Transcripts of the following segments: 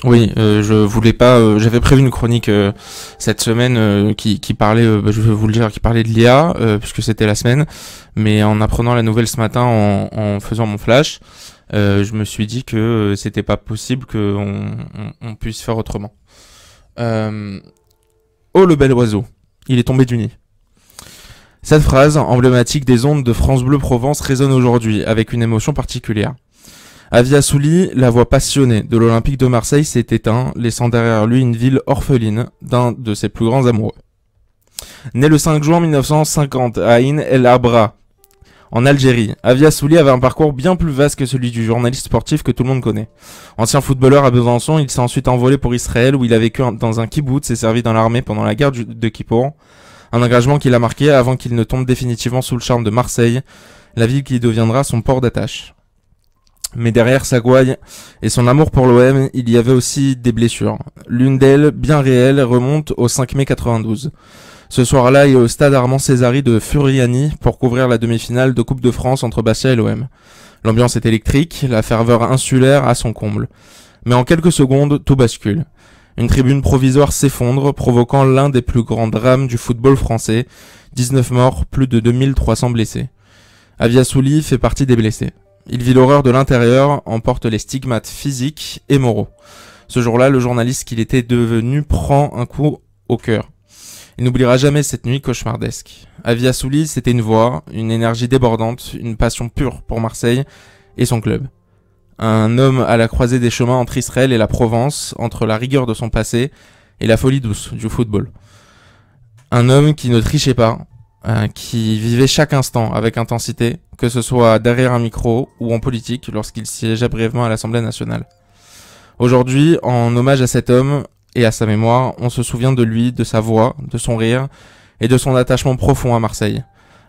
Oui, je voulais pas. J'avais prévu une chronique cette semaine qui parlait, je vais vous le dire, qui parlait de l'IA puisque c'était la semaine. Mais en apprenant la nouvelle ce matin, en faisant mon flash, je me suis dit que c'était pas possible qu'on puisse faire autrement. Euh, Oh le bel oiseau, il est tombé du nid. Cette phrase, emblématique des ondes de France Bleu Provence, résonne aujourd'hui avec une émotion particulière. Avia Souli, la voix passionnée de l'Olympique de Marseille, s'est éteint, laissant derrière lui une ville orpheline d'un de ses plus grands amoureux. Né le 5 juin 1950 à Ain El Abra, en Algérie, Avia Souli avait un parcours bien plus vaste que celui du journaliste sportif que tout le monde connaît. Ancien footballeur à Besançon, il s'est ensuite envolé pour Israël où il a vécu dans un kibboutz et servi dans l'armée pendant la guerre de Kippour. Un engagement qui l'a marqué avant qu'il ne tombe définitivement sous le charme de Marseille, la ville qui deviendra son port d'attache. Mais derrière sa gouaille et son amour pour l'OM, il y avait aussi des blessures. L'une d'elles, bien réelle, remonte au 5 mai 92. Ce soir-là, il est au stade Armand Césari de Furiani pour couvrir la demi-finale de Coupe de France entre Bastia et l'OM. L'ambiance est électrique, la ferveur insulaire à son comble. Mais en quelques secondes, tout bascule. Une tribune provisoire s'effondre, provoquant l'un des plus grands drames du football français. 19 morts, plus de 2300 blessés. Avia Souli fait partie des blessés. Il vit l'horreur de l'intérieur, emporte les stigmates physiques et moraux. Ce jour-là, le journaliste qu'il était devenu prend un coup au cœur. Il n'oubliera jamais cette nuit cauchemardesque. Avia Souli, c'était une voix, une énergie débordante, une passion pure pour Marseille et son club. Un homme à la croisée des chemins entre Israël et la Provence, entre la rigueur de son passé et la folie douce du football. Un homme qui ne trichait pas, qui vivait chaque instant avec intensité, que ce soit derrière un micro ou en politique lorsqu'il siégeait brièvement à l'Assemblée nationale. Aujourd'hui, en hommage à cet homme et à sa mémoire, on se souvient de lui, de sa voix, de son rire et de son attachement profond à Marseille.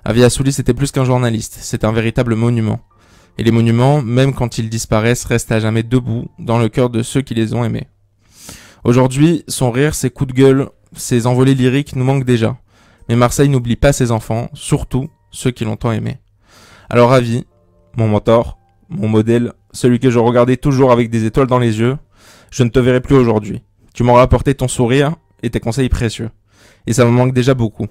Avia Souli, c'était plus qu'un journaliste, c'est un véritable monument. Et les monuments, même quand ils disparaissent, restent à jamais debout dans le cœur de ceux qui les ont aimés. Aujourd'hui, son rire, ses coups de gueule, ses envolées lyriques nous manquent déjà. Mais Marseille n'oublie pas ses enfants, surtout ceux qui l'ont tant aimé. Alors Avi, mon mentor, mon modèle, celui que je regardais toujours avec des étoiles dans les yeux, je ne te verrai plus aujourd'hui. Tu m'auras apporté ton sourire et tes conseils précieux. Et ça me manque déjà beaucoup.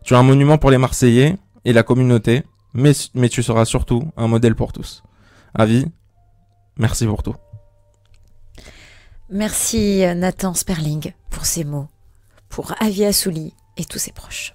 Tu es un monument pour les Marseillais et la communauté, mais tu seras surtout un modèle pour tous. Avi, merci pour tout. Merci Nathan Sperling pour ces mots, pour Avia Souli et tous ses proches.